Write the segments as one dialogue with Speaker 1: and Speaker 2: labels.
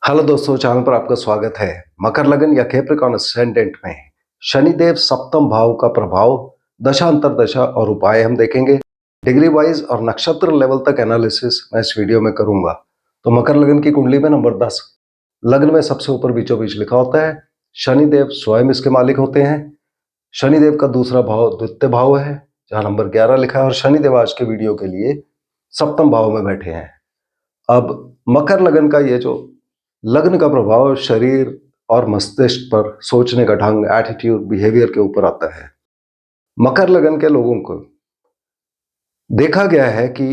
Speaker 1: Hello दोस्तों, channel पर आपका स्वागत है। मकर लगन या कैप्रिकॉर्न असेंडेंट में शनिदेव सप्तम भाव का प्रभाव, दशा अंतरदशा और उपाय हम देखेंगे। डिग्री वाइज और नक्षत्र लेवल तक एनालिसिस मैं इस वीडियो में करूंगा। तो मकर लगन की कुंडली में नंबर 10 लग्न में सबसे ऊपर बीचों बीच लिखा होता है। शनिदेव स्वयं इसके मालिक होते हैं। शनिदेव का दूसरा भाव द्वितीय भाव है, जहां नंबर 11 लिखा है, और शनिदेव आज के वीडियो के लिए सप्तम भाव में बैठे हैं। अब मकर लगन का ये जो लग्न का प्रभाव शरीर और मस्तिष्क पर, सोचने का ढंग, एटीट्यूड, बिहेवियर के ऊपर आता है। मकर लगन के लोगों को देखा गया है कि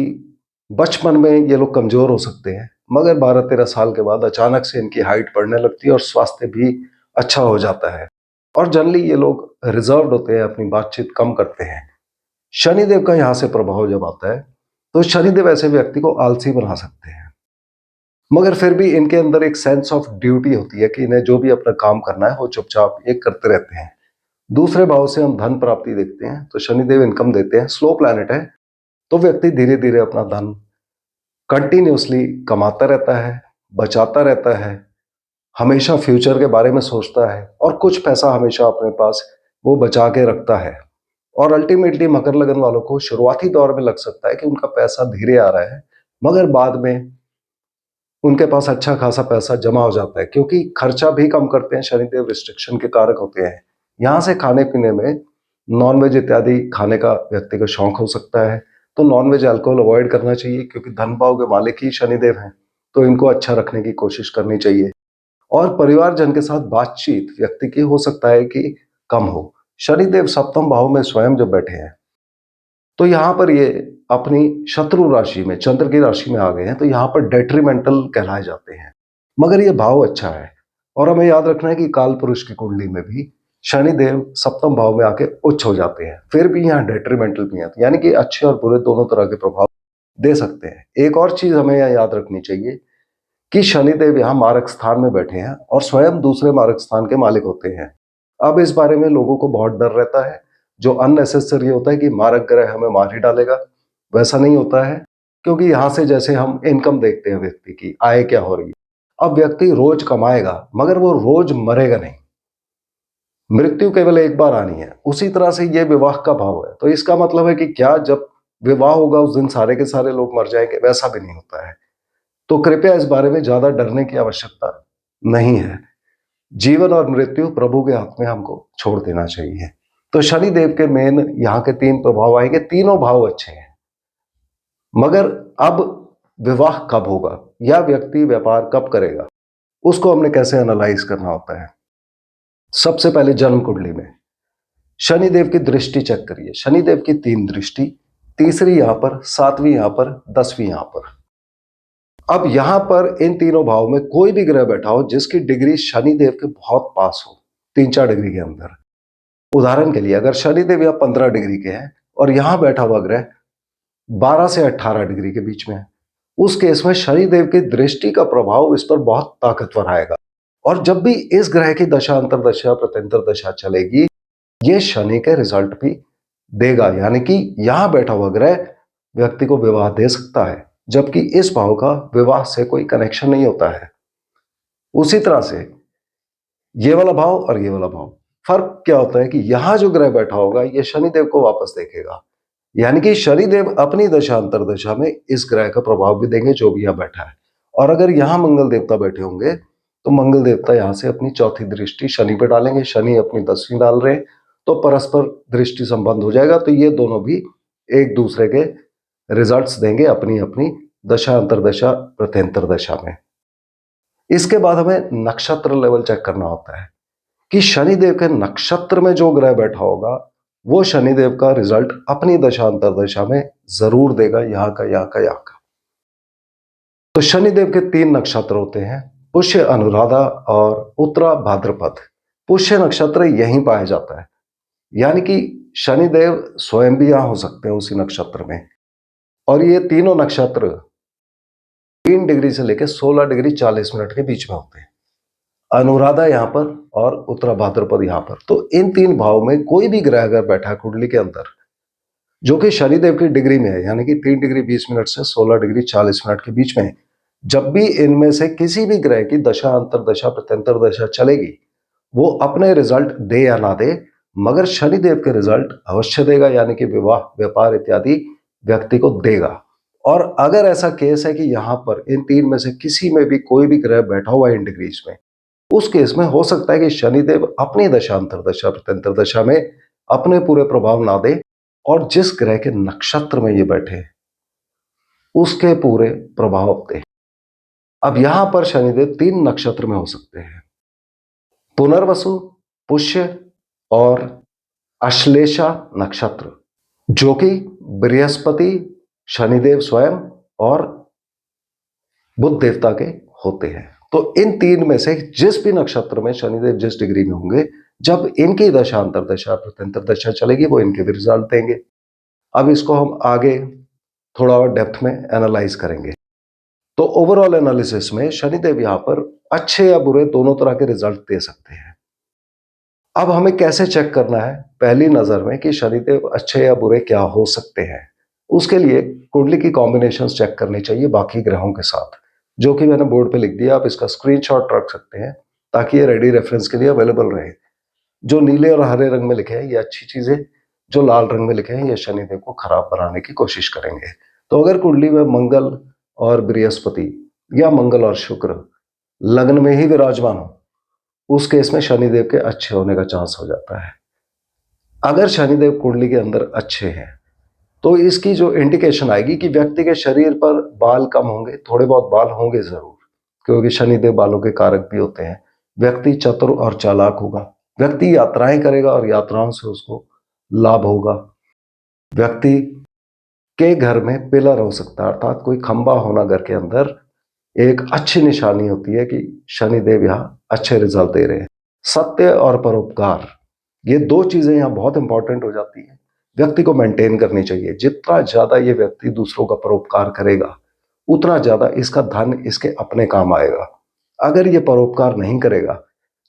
Speaker 1: बचपन में ये लोग कमजोर हो सकते हैं, मगर 12-13 साल के बाद अचानक से इनकी हाइट बढ़ने लगती है और स्वास्थ्य भी अच्छा हो जाता है। और जनरली ये लोग रिजर्व्ड होते हैं, अपनी बातचीत कम करते हैं। शनिदेव का यहां से प्रभाव जब आता है तो शनिदेव ऐसे व्यक्ति को आलसी बना सकते हैं, मगर फिर भी इनके अंदर एक सेंस ऑफ ड्यूटी होती है कि इन्हें जो भी अपना काम करना है वो चुपचाप ये करते रहते हैं। दूसरे भाव से हम धन प्राप्ति देखते हैं, तो शनिदेव इनकम देते हैं। स्लो प्लैनेट है, तो व्यक्ति धीरे धीरे अपना धन कंटिन्यूसली कमाता रहता है, बचाता रहता है, हमेशा फ्यूचर के बारे में सोचता है और कुछ पैसा हमेशा अपने पास वो बचा के रखता है। और अल्टीमेटली मकर लगन वालों को शुरुआती दौर में लग सकता है कि उनका पैसा धीरे आ रहा है, मगर बाद में उनके पास अच्छा खासा पैसा जमा हो जाता है, क्योंकि खर्चा भी कम करते हैं। शनिदेव रिस्ट्रिक्शन के कारक होते हैं। यहाँ से खाने पीने में नॉनवेज इत्यादि खाने का व्यक्ति को शौक हो सकता है, तो नॉनवेज अल्कोहल अवॉइड करना चाहिए, क्योंकि धन भाव के मालिक ही शनिदेव हैं, तो इनको अच्छा रखने की कोशिश करनी चाहिए। और परिवारजन के साथ बातचीत व्यक्ति की हो सकता है कि कम हो। शनिदेव सप्तम भाव में स्वयं जब बैठे हैं तो यहाँ पर ये अपनी शत्रु राशि में, चंद्र की राशि में आ गए हैं, तो यहाँ पर डेट्रीमेंटल कहलाए जाते हैं। मगर ये भाव अच्छा है, और हमें याद रखना है कि काल पुरुष की कुंडली में भी शनिदेव सप्तम भाव में आके उच्च हो जाते हैं, फिर भी यहाँ डेट्रीमेंटल भी है, यानी कि अच्छे और बुरे दोनों तरह के प्रभाव दे सकते हैं। एक और चीज हमें यहाँ याद रखनी चाहिए कि शनिदेव यहाँ मारक स्थान में बैठे हैं और स्वयं दूसरे मारक स्थान के मालिक होते हैं। अब इस बारे में लोगों को बहुत डर रहता है, जो अननेसेसरी होता है कि मारक ग्रह हमें मार ही डालेगा। वैसा नहीं होता है, क्योंकि यहां से जैसे हम इनकम देखते हैं व्यक्ति की आय क्या हो रही है, अब व्यक्ति रोज कमाएगा मगर वो रोज मरेगा नहीं, मृत्यु केवल एक बार आनी है। उसी तरह से ये विवाह का भाव है, तो इसका मतलब है कि क्या जब विवाह होगा उस दिन सारे के सारे लोग मर जाएंगे? वैसा भी नहीं होता है। तो कृपया इस बारे में ज्यादा डरने की आवश्यकता नहीं है। जीवन और मृत्यु प्रभु के हाथ में हमको छोड़ देना चाहिए। तो शनि देव के मेन यहाँ के 3 प्रभाव आएंगे। तीनों भाव अच्छे हैं, मगर अब विवाह कब होगा या व्यक्ति व्यापार कब करेगा, उसको हमने कैसे एनालाइज करना होता है। सबसे पहले जन्म कुंडली में शनिदेव की दृष्टि चेक करिए। शनिदेव की 3 दृष्टि, तीसरी यहां पर, 7वीं यहां पर, 10वीं यहां पर। अब यहां पर इन तीनों भाव में कोई भी ग्रह बैठा हो जिसकी डिग्री शनिदेव के बहुत पास हो, 3-4 डिग्री के अंदर। उदाहरण के लिए अगर शनिदेव यहाँ 15 डिग्री के हैं और यहां बैठा हुआ ग्रह 12 से 18 डिग्री के बीच में है, उस केस में शनिदेव की दृष्टि का प्रभाव इस पर बहुत ताकतवर आएगा। और जब भी इस ग्रह की दशा अंतरदशा प्रत्यंतर दशा चलेगी, ये शनि के रिजल्ट भी देगा, यानी कि यहां बैठा हुआ ग्रह व्यक्ति को विवाह दे सकता है, जबकि इस भाव का विवाह से कोई कनेक्शन नहीं होता है। उसी तरह से ये वाला भाव और ये वाला भाव, फर्क क्या होता है कि यहां जो ग्रह बैठा होगा ये शनिदेव को वापस देखेगा, यानी कि शनिदेव अपनी दशा अंतरदशा में इस ग्रह का प्रभाव भी देंगे जो भी यहां बैठा है। और अगर यहां मंगल देवता बैठे होंगे तो मंगल देवता यहां से अपनी चौथी दृष्टि शनि पे डालेंगे, शनि अपनी 10वीं डाल रहे हैं, तो परस्पर दृष्टि संबंध हो जाएगा। तो ये दोनों भी एक दूसरे के रिजल्ट्स देंगे अपनी अपनी दशा अंतरदशा प्रत्यंतर दशा में। इसके बाद हमें नक्षत्र लेवल चेक करना होता है कि शनिदेव के नक्षत्र में जो ग्रह बैठा होगा वो शनिदेव का रिजल्ट अपनी दशा अंतरदशा में जरूर देगा, यहाँ का, यहाँ का, यहाँ का। तो शनिदेव के 3 नक्षत्र होते हैं, पुष्य, अनुराधा और उत्तरा भाद्रपद। पुष्य नक्षत्र यहीं पाया जाता है, यानी कि शनिदेव स्वयं भी यहां हो सकते हैं उसी नक्षत्र में। और ये तीनों नक्षत्र 3 डिग्री से लेकर 16 डिग्री 40 मिनट के बीच में होते हैं। अनुराधा यहाँ पर और उत्तरा भाद्रपद यहाँ पर। तो इन 3 भाव में कोई भी ग्रह अगर बैठा है कुंडली के अंदर जो कि शनिदेव की डिग्री में है, यानी कि 3 डिग्री 20 मिनट से 16 डिग्री 40 मिनट के बीच में, जब भी इनमें से किसी भी ग्रह की दशा, अंतर्दशा, प्रत्यंतर दशा चलेगी, वो अपने रिजल्ट दे या ना दे, मगर शनिदेव के रिजल्ट अवश्य देगा, यानी कि विवाह, व्यापार इत्यादि व्यक्ति को देगा। और अगर ऐसा केस है कि यहां पर इन तीन में से किसी में भी कोई भी ग्रह बैठा हुआ है इन डिग्रीज में, उस केस में हो सकता है कि शनिदेव अपनी दशा, अंतर्दशा, प्रत्यंतर दशा में अपने पूरे प्रभाव ना दे और जिस ग्रह के नक्षत्र में ये बैठे उसके पूरे प्रभाव दे। अब यहां पर शनिदेव तीन नक्षत्र में हो सकते हैं, पुनर्वसु, पुष्य और अश्लेषा नक्षत्र, जो कि बृहस्पति, शनिदेव स्वयं और बुध देवता के होते हैं। तो इन तीन में से जिस भी नक्षत्र में शनिदेव जिस डिग्री में होंगे, जब इनकी दशा, अंतर्दशा, प्रत्यंतर दशा चलेगी, वो इनके भी रिजल्ट देंगे। अब इसको हम आगे थोड़ा और डेप्थ में एनालाइज करेंगे। तो ओवरऑल एनालिसिस में शनिदेव यहां पर अच्छे या बुरे दोनों तरह के रिजल्ट दे सकते हैं। अब हमें कैसे चेक करना है पहली नजर में कि शनिदेव अच्छे या बुरे क्या हो सकते हैं? उसके लिए कुंडली की कॉम्बिनेशंस चेक करनी चाहिए बाकी ग्रहों के साथ, जो कि मैंने बोर्ड पे लिख दिया। आप इसका स्क्रीनशॉट रख सकते हैं ताकि ये रेडी रेफरेंस के लिए अवेलेबल रहे। जो नीले और हरे रंग में लिखे हैं ये अच्छी चीजें, जो लाल रंग में लिखे हैं ये शनिदेव को खराब बनाने की कोशिश करेंगे। तो अगर कुंडली में मंगल और बृहस्पति या मंगल और शुक्र लग्न में ही विराजमान हो, उस केस में शनिदेव के अच्छे होने का चांस हो जाता है। अगर शनिदेव कुंडली के अंदर अच्छे हैं तो इसकी जो इंडिकेशन आएगी कि व्यक्ति के शरीर पर बाल कम होंगे, थोड़े बहुत बाल होंगे जरूर, क्योंकि शनिदेव बालों के कारक भी होते हैं। व्यक्ति चतुर और चालाक होगा, व्यक्ति यात्राएं करेगा और यात्राओं से उसको लाभ होगा। व्यक्ति के घर में पिलर हो सकता है, अर्थात कोई खंबा होना घर के अंदर एक अच्छी निशानी होती है कि शनिदेव यहाँ अच्छे रिजल्ट दे रहे हैं। सत्य और परोपकार, ये दो चीजें यहाँ बहुत इंपॉर्टेंट हो जाती है, व्यक्ति को मेंटेन करनी चाहिए। जितना ज्यादा ये व्यक्ति दूसरों का परोपकार करेगा उतना ज्यादा इसका धन इसके अपने काम आएगा। अगर ये परोपकार नहीं करेगा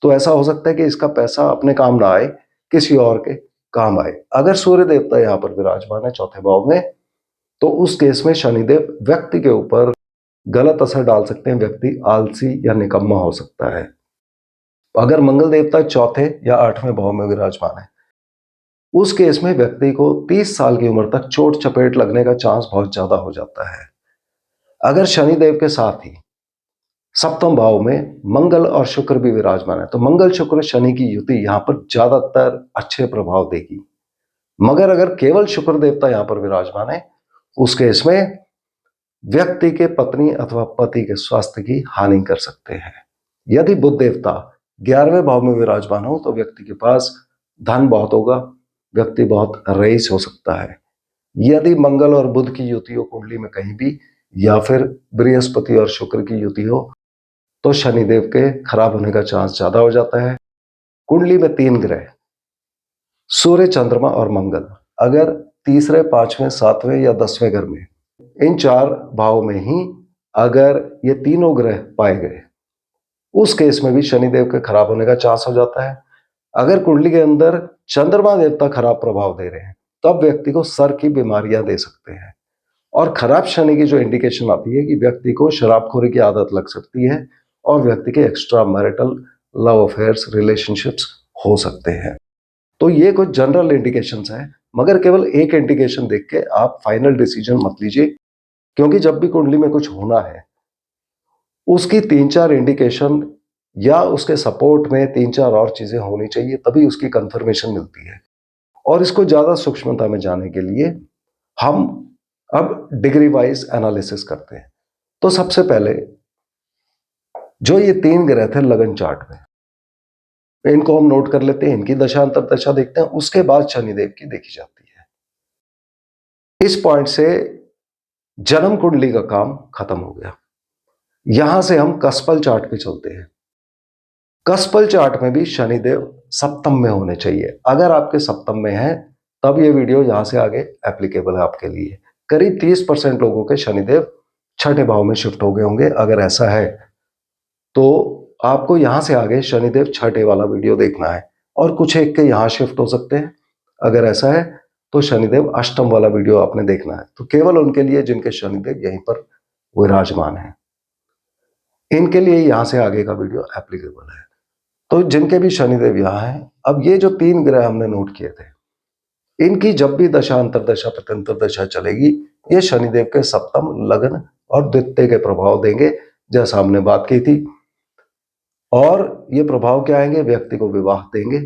Speaker 1: तो ऐसा हो सकता है कि इसका पैसा अपने काम ना आए, किसी और के काम आए। अगर सूर्य देवता यहाँ पर विराजमान है चौथे भाव में, तो उस केस में शनिदेव व्यक्ति के ऊपर गलत असर डाल सकते हैं, व्यक्ति आलसी या निकम्मा हो सकता है। अगर मंगल देवता चौथे या आठवें भाव में विराजमान है, उस केस में व्यक्ति को 30 साल की उम्र तक चोट चपेट लगने का चांस बहुत ज्यादा हो जाता है। अगर शनिदेव के साथ ही सप्तम भाव में मंगल और शुक्र भी विराजमान है, तो मंगल शुक्र शनि की युति यहां पर ज्यादातर अच्छे प्रभाव देगी। मगर अगर केवल शुक्र देवता यहां पर विराजमान है, उस केस में व्यक्ति के पत्नी अथवा पति के स्वास्थ्य की हानि कर सकते हैं। यदि बुध देवता 11वें भाव में विराजमान हो तो व्यक्ति के पास धन बहुत होगा, व्यक्ति बहुत रईस हो सकता है। यदि मंगल और बुध की युति हो कुंडली में कहीं भी, या फिर बृहस्पति और शुक्र की युति हो, तो शनिदेव के खराब होने का चांस ज्यादा हो जाता है। कुंडली में तीन ग्रह सूर्य, चंद्रमा और मंगल अगर तीसरे, पांचवें, सातवें या 10वें घर में, इन चार भाव में ही अगर ये तीनों ग्रह पाए गए, उस केस में भी शनिदेव के खराब होने का चांस हो जाता है। अगर कुंडली के अंदर चंद्रमा देवता खराब प्रभाव दे रहे हैं, तब व्यक्ति को सर की बीमारियां दे सकते हैं। और खराब शनि की जो इंडिकेशन आती है कि व्यक्ति को शराबखोरी की आदत लग सकती है और व्यक्ति के extra marital love affairs, relationships हो सकते हैं। तो ये कुछ जनरल इंडिकेशंस हैं, मगर केवल एक इंडिकेशन देख के आप फाइनल डिसीजन मत लीजिए, क्योंकि जब भी कुंडली में कुछ होना है उसकी 3-4 इंडिकेशन या उसके सपोर्ट में 3-4 और चीजें होनी चाहिए, तभी उसकी कंफर्मेशन मिलती है। और इसको ज्यादा सूक्ष्मता में जाने के लिए हम अब डिग्री वाइज एनालिसिस करते हैं। तो सबसे पहले जो ये तीन ग्रह थे लगन चार्ट में, इनको हम नोट कर लेते हैं, इनकी दशा अंतर्दशा देखते हैं, उसके बाद शनिदेव की देखी जाती है। इस पॉइंट से जन्म कुंडली का काम खत्म हो गया। यहां से हम कस्पल चार्ट पे चलते हैं। कस्पल चार्ट में भी शनिदेव सप्तम में होने चाहिए। अगर आपके सप्तम में है तब ये वीडियो यहां से आगे एप्लीकेबल है आपके लिए। करीब 30% लोगों के शनिदेव छठे भाव में शिफ्ट हो गए होंगे। अगर ऐसा है तो आपको यहां से आगे शनिदेव छठे वाला वीडियो देखना है, और कुछ एक के यहां शिफ्ट हो सकते हैं। अगर ऐसा है तो शनिदेव अष्टम वाला वीडियो आपने देखना है। तो केवल उनके लिए जिनके शनिदेव यहीं पर विराजमान है। इनके लिए यहाँ से आगे का वीडियो एप्लीकेबल है। तो जिनके भी शनिदेव यहाँ हैं, अब ये जो 3 ग्रह हमने नोट किए थे, इनकी जब भी दशा अंतरदशा प्रत्यंतर दशा चलेगी, ये शनिदेव के सप्तम, लग्न और द्वितीय के प्रभाव देंगे, जैसा हमने बात की थी। और ये प्रभाव क्या आएंगे? व्यक्ति को विवाह देंगे,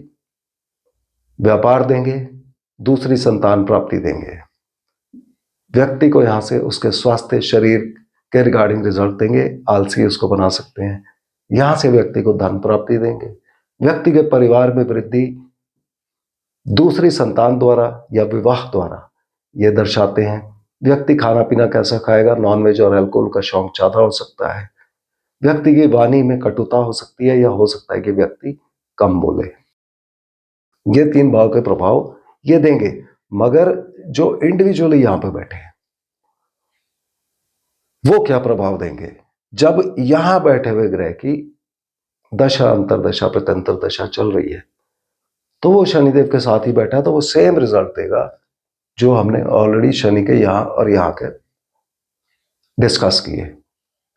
Speaker 1: व्यापार देंगे, दूसरी संतान प्राप्ति देंगे। व्यक्ति को यहाँ से उसके स्वास्थ्य, शरीर के रिगार्डिंग रिजल्ट देंगे, आलसी उसको बना सकते हैं। यहाँ से व्यक्ति को धन प्राप्ति देंगे, व्यक्ति के परिवार में वृद्धि दूसरी संतान द्वारा या विवाह द्वारा ये दर्शाते हैं। व्यक्ति खाना पीना कैसा खाएगा? नॉनवेज और अल्कोहल का शौक ज्यादा हो सकता है। व्यक्ति की वाणी में कटुता हो सकती है, या हो सकता है कि व्यक्ति कम बोले। ये 3 भाव के प्रभाव ये देंगे। मगर जो इंडिविजुअली यहां पे बैठे हैं वो क्या प्रभाव देंगे? जब यहां बैठे हुए ग्रह की दशा अंतरदशा प्रत्यंतर दशा चल रही है, तो वो शनिदेव के साथ ही बैठा है, तो वो सेम रिजल्ट देगा जो हमने ऑलरेडी शनि के यहां और यहां के डिस्कस किए।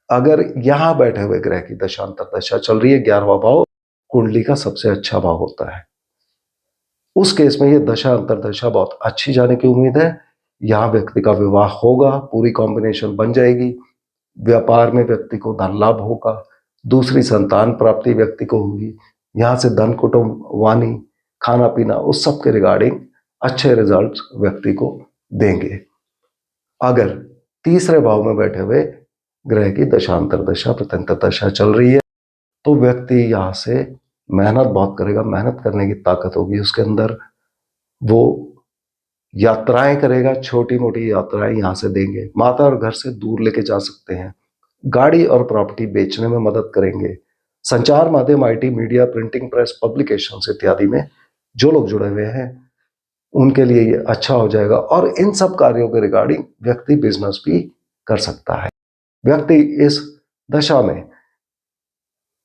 Speaker 1: अगर यहां बैठे हुए ग्रह की दशा अंतरदशा चल रही है, 11वां भाव कुंडली का सबसे अच्छा भाव होता है, उस केस में ये दशा अंतरदशा बहुत अच्छी जाने की उम्मीद है। यहां व्यक्ति का विवाह होगा, पूरी कॉम्बिनेशन बन जाएगी। व्यापार में व्यक्ति को धन लाभ होगा, दूसरी संतान प्राप्ति व्यक्ति को होगी। यहां से धन, कुटुंब, वाणी, खाना पीना उस सब के रिगार्डिंग अच्छे रिजल्ट व्यक्ति को देंगे। अगर तीसरे भाव में बैठे हुए ग्रह की दशांतर दशा प्रत्यंतर दशा चल रही है, तो व्यक्ति यहां से मेहनत बहुत करेगा, मेहनत करने की ताकत होगी उसके अंदर। वो यात्राएं करेगा, छोटी मोटी यात्राएं यहां से देंगे। माता और घर से दूर लेके जा सकते हैं। गाड़ी और प्रॉपर्टी बेचने में मदद करेंगे। संचार माध्यम, IT, media, printing press, publications इत्यादि में जो लोग जुड़े हुए हैं उनके लिए ये अच्छा हो जाएगा। और इन सब कार्यों के रिगार्डिंग व्यक्ति बिजनेस भी कर सकता है। व्यक्ति इस दशा में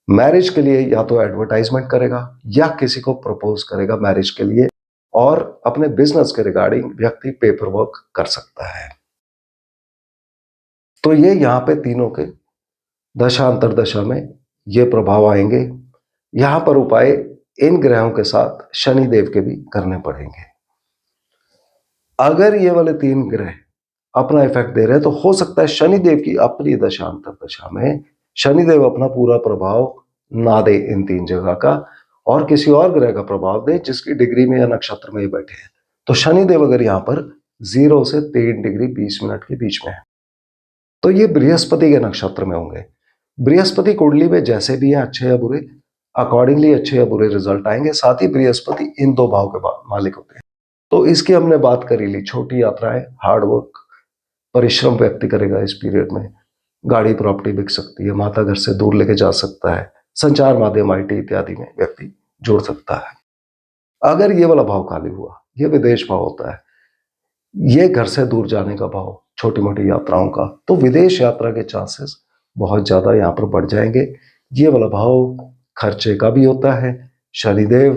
Speaker 1: मैरिज के लिए या तो एडवर्टाइजमेंट करेगा या किसी को प्रपोज करेगा मैरिज के लिए, और अपने बिजनेस के रिगार्डिंग व्यक्ति पेपर वर्क कर सकता है। तो ये यहां पे तीनों के दशा अंतरदशा में ये प्रभाव आएंगे। यहां पर उपाय इन ग्रहों के साथ शनिदेव के भी करने पड़ेंगे। अगर ये वाले 3 ग्रह अपना इफेक्ट दे रहे हैं, तो हो सकता है शनिदेव की अपनी दशा अंतरदशा में शनिदेव अपना पूरा प्रभाव ना दे इन 3 जगह का, और किसी और ग्रह का प्रभाव दे जिसकी डिग्री में या नक्षत्र में ही बैठे हैं। तो शनिदेव अगर यहां पर 0 से 3 डिग्री 20 मिनट के बीच में है, तो ये बृहस्पति के नक्षत्र में होंगे। बृहस्पति कुंडली में जैसे भी हैं, अच्छे या बुरे, अकॉर्डिंगली अच्छे या बुरे रिजल्ट आएंगे। साथ ही बृहस्पति इन 2 भाव के मालिक होते हैं। तो इसकी हमने बात करी ली, छोटी यात्राएं, हार्डवर्क, परिश्रम व्यक्ति करेगा इस पीरियड में। गाड़ी, प्रॉपर्टी बिक सकती है, माता घर से दूर लेके जा सकता है, संचार माध्यम, आईटी इत्यादि में व्यक्ति जुड़ सकता है। अगर ये वाला भाव खाली हुआ, ये विदेश भाव होता है, ये घर से दूर जाने का भाव, छोटी मोटी यात्राओं का, तो विदेश यात्रा के चांसेस बहुत ज्यादा यहाँ पर बढ़ जाएंगे। ये वाला भाव खर्चे का भी होता है। शनिदेव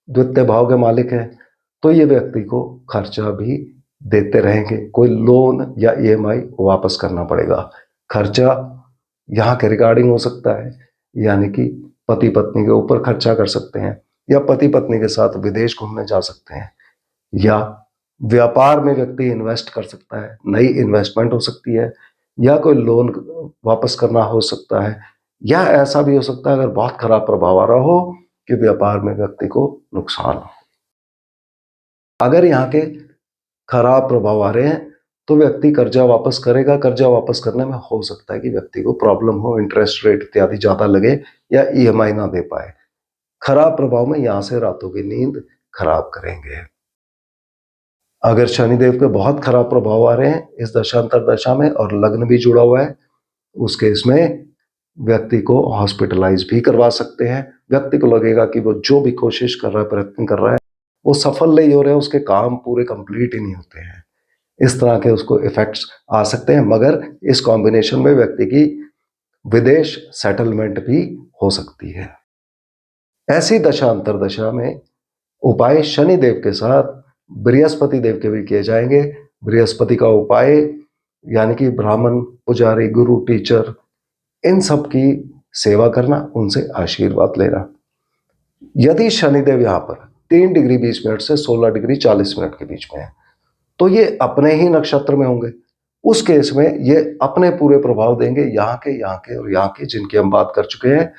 Speaker 1: द्वितीय भाव के मालिक है, तो ये व्यक्ति को खर्चा भी देते रहेंगे। कोई लोन या ईएमआई वापस करना पड़ेगा। खर्चा यहाँ के रिगार्डिंग हो सकता है, यानी कि पति पत्नी के ऊपर खर्चा कर सकते हैं, या पति पत्नी के साथ विदेश घूमने जा सकते हैं, या व्यापार में व्यक्ति इन्वेस्ट कर सकता है, नई इन्वेस्टमेंट हो सकती है, या कोई लोन वापस करना हो सकता है, या ऐसा भी हो सकता है अगर बहुत खराब प्रभाव आ रहा हो कि व्यापार में व्यक्ति को नुकसान हो। अगर यहाँ के खराब प्रभाव आ रहे हैं तो व्यक्ति कर्जा वापस करेगा। कर्जा वापस करने में हो सकता है कि व्यक्ति को प्रॉब्लम हो, इंटरेस्ट रेट इत्यादि ज्यादा लगे या ईएमआई ना दे पाए। खराब प्रभाव में यहां से रातों की नींद खराब करेंगे। अगर शनिदेव के बहुत खराब प्रभाव आ रहे हैं इस दशांतर दशा में और लग्न भी जुड़ा हुआ है, उस केस में व्यक्ति को हॉस्पिटलाइज भी करवा सकते हैं। व्यक्ति को लगेगा कि वो जो भी कोशिश कर रहा है, प्रयत्न कर रहा है, वो सफल नहीं हो रहे हैं, उसके काम पूरे कंप्लीट ही नहीं होते हैं। इस तरह के उसको इफेक्ट्स आ सकते हैं। मगर इस कॉम्बिनेशन में व्यक्ति की विदेश सेटलमेंट भी हो सकती है। ऐसी दशा अंतरदशा में उपाय शनिदेव के साथ बृहस्पति देव के भी किए जाएंगे। बृहस्पति का उपाय यानी कि ब्राह्मण, पुजारी, गुरु, टीचर इन सब की सेवा करना, उनसे आशीर्वाद लेना। यदि शनिदेव यहाँ पर 3 डिग्री 20 मिनट से 16 डिग्री 40 मिनट के बीच में है, तो ये अपने ही नक्षत्र में होंगे। उस केस में ये अपने पूरे प्रभाव देंगे यहाँ के और यहाँ के, जिनकी हम बात कर चुके हैं।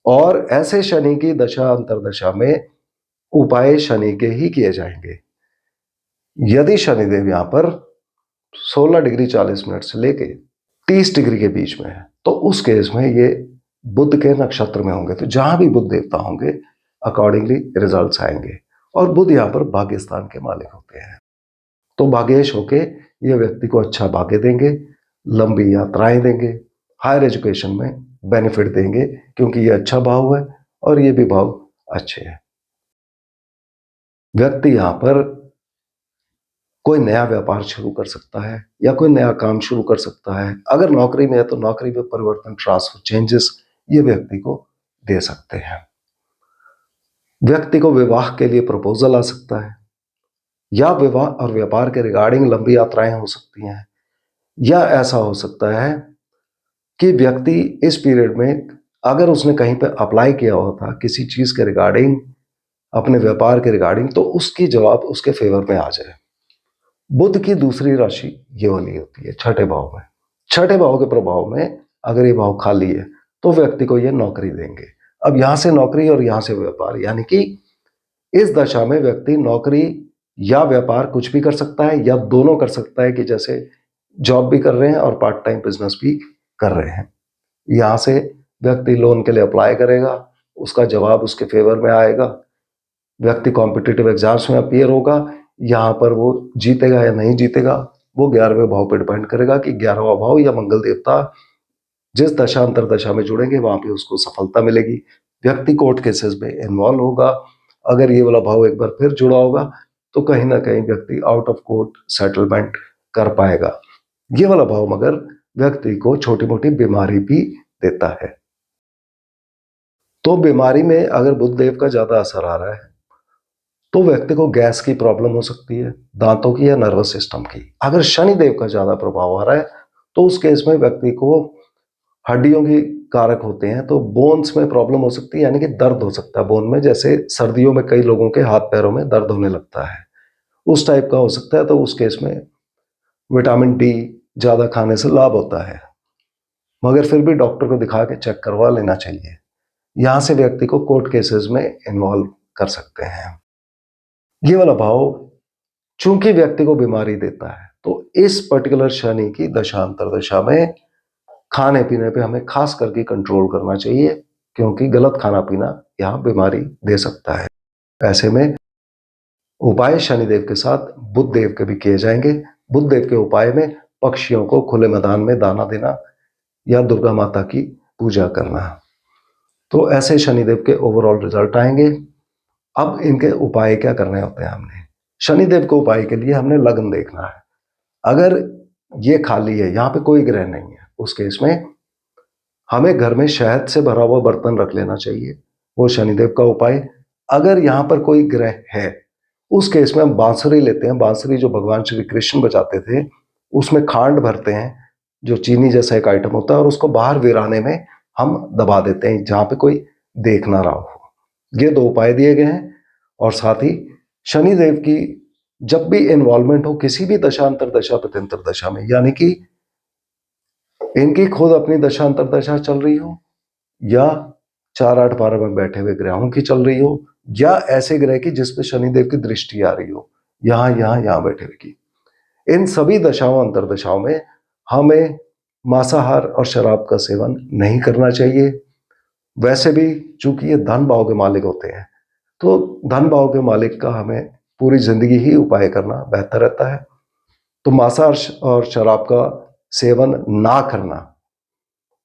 Speaker 1: और ऐसे शनि की दशा अंतरदशा में उपाय शनि के ही किए जाएंगे। यदि शनिदेव यहाँ पर 16 डिग्री 40 मिनट से लेके 30 डिग्री के बीच में है, तो उस केस में ये बुध के नक्षत्र में होंगे। तो जहां भी बुध देवता होंगे, अकॉर्डिंगली रिजल्ट्स आएंगे। और बुध यहाँ पर भाग्य स्थान के मालिक होते हैं, तो भाग्येश होके ये व्यक्ति को अच्छा भाग्य देंगे, लंबी यात्राएं देंगे, हायर एजुकेशन में बेनिफिट देंगे, क्योंकि ये अच्छा भाव है और ये भी भाव अच्छे हैं। व्यक्ति यहाँ पर कोई नया व्यापार शुरू कर सकता है या कोई नया काम शुरू कर सकता है। अगर नौकरी में है तो नौकरी में परिवर्तन, ट्रांसफर, चेंजेस ये व्यक्ति को दे सकते हैं। व्यक्ति को विवाह के लिए प्रपोजल आ सकता है, या विवाह और व्यापार के रिगार्डिंग लंबी यात्राएं हो सकती हैं, या ऐसा हो सकता है कि व्यक्ति इस पीरियड में अगर उसने कहीं पर अप्लाई किया हुआ था किसी चीज के रिगार्डिंग, अपने व्यापार के रिगार्डिंग, तो उसकी जवाब उसके फेवर में आ जाए। बुध की दूसरी राशि ये वाली होती है छठे भाव में। छठे भाव के प्रभाव में अगर ये भाव खाली है तो व्यक्ति को ये नौकरी देंगे। अब यहां से नौकरी और यहां से व्यापार, यानी कि इस दशा में व्यक्ति नौकरी या व्यापार कुछ भी कर सकता है, या दोनों कर सकता है, कि जैसे जॉब भी कर रहे हैं और पार्ट टाइम बिजनेस भी कर रहे हैं। यहां से व्यक्ति लोन के लिए अप्लाई करेगा, उसका जवाब उसके फेवर में आएगा, व्यक्ति कॉम्पिटिटिव एग्जाम्स में अपीयर होगा। यहाँ पर वो जीतेगा या नहीं जीतेगा, वो 11वें भाव पर डिपेंड करेगा कि 11वां भाव या मंगल देवता जिस दशा अंतर दशा में जुड़ेंगे वहां पे उसको सफलता मिलेगी। व्यक्ति कोर्ट केसेस में इन्वॉल्व होगा। अगर ये वाला भाव एक बार फिर जुड़ा होगा तो कहीं ना कहीं व्यक्ति आउट ऑफ कोर्ट सेटलमेंट कर पाएगा। ये वाला भाव मगर व्यक्ति को छोटी मोटी बीमारी भी देता है। तो बीमारी में अगर बुध देव का ज्यादा असर आ रहा है तो व्यक्ति को गैस की प्रॉब्लम हो सकती है, दांतों की या नर्वस सिस्टम की। अगर शनि देव का ज्यादा प्रभाव आ रहा है तो उस केस में व्यक्ति को हड्डियों की कारक होते हैं, तो बोन्स में प्रॉब्लम हो सकती है, यानी कि दर्द हो सकता है बोन में। जैसे सर्दियों में कई लोगों के हाथ पैरों में दर्द होने लगता है, उस टाइप का हो सकता है। तो उस केस में विटामिन डी ज्यादा खाने से लाभ होता है, मगर फिर भी डॉक्टर को दिखा के चेक करवा लेना चाहिए। यहां से व्यक्ति को कोर्ट केसेस में इन्वॉल्व कर सकते हैं। ये वाला भाव चूंकि व्यक्ति को बीमारी देता है, तो इस पर्टिकुलर शनि की दशा अंतरदशा में खाने पीने पे हमें खास करके कंट्रोल करना चाहिए, क्योंकि गलत खाना पीना यहाँ बीमारी दे सकता है। ऐसे में उपाय शनिदेव के साथ बुध देव के भी किए जाएंगे। बुध देव के उपाय में पक्षियों को खुले मैदान में दाना देना या दुर्गा माता की पूजा करना। तो ऐसे शनिदेव के ओवरऑल रिजल्ट आएंगे। अब इनके उपाय क्या करने होते हैं हमने? शनिदेव के उपाय के लिए हमने लग्न देखना है। अगर ये खाली है, यहाँ पे कोई ग्रह नहीं है, उस केस में हमें घर में शहद से भरा हुआ बर्तन रख लेना चाहिए, वो शनिदेव का उपाय। अगर यहाँ पर कोई ग्रह है उस केस में हम बांसुरी लेते हैं। बांसुरी जो भगवान श्री कृष्ण बजाते थे, उसमें खांड भरते हैं जो चीनी जैसा एक आइटम होता है, और उसको बाहर वीराने में हम दबा देते हैं जहां पे कोई देख ना रहा हो। ये 2 उपाय दिए गए हैं। और साथ ही शनिदेव की जब भी इन्वॉल्वमेंट हो किसी भी दशा अंतरदशा प्रत्यंतर दशा में, यानी कि इनकी खुद अपनी दशा अंतरदशा चल रही हो, या 4, 8, 12 में बैठे हुए ग्रहों की चल रही हो, या ऐसे ग्रह की जिसपे शनिदेव की दृष्टि आ रही हो, यहां बैठे हुए की, इन सभी दशाओं अंतरदशाओं में हमें मांसाहार और शराब का सेवन नहीं करना चाहिए। वैसे भी चूंकि ये धन भाव के मालिक होते हैं, तो धन भाव के मालिक का हमें पूरी जिंदगी ही उपाय करना बेहतर रहता है। तो मांसाहार और शराब का सेवन ना करना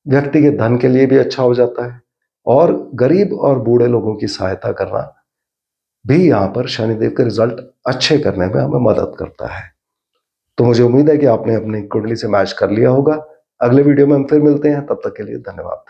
Speaker 1: व्यक्ति के धन के लिए भी अच्छा हो जाता है, और गरीब और बूढ़े लोगों की सहायता करना भी यहाँ पर शनिदेव के रिजल्ट अच्छे करने में हमें मदद करता है। तो मुझे उम्मीद है कि आपने अपनी कुंडली से मैच कर लिया होगा। अगले वीडियो में हम फिर मिलते हैं, तब तक के लिए धन्यवाद।